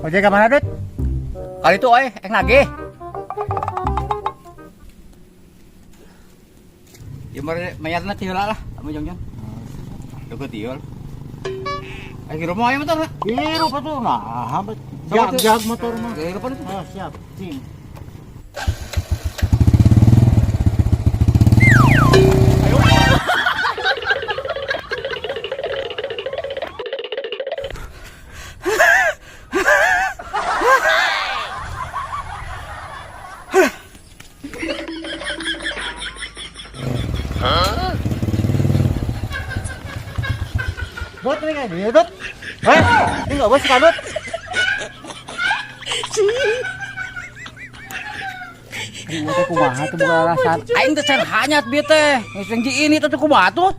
Ojek ke mana, Dut? Kali itu nagih. Ya mayarna tiula lah, kamu jong-jong. Deket tiul. Kira mau ayo motor. Hirup atuh nah, jag motor mah. Hirup itu. Siap, sim. Dut, ini kayak gini, Dut. Ini nggak bos kan, Dut? Kumaha tuh bukan alasan. Aing teh can hanyat bieu teh. Geus ini tuh kumaha tuh?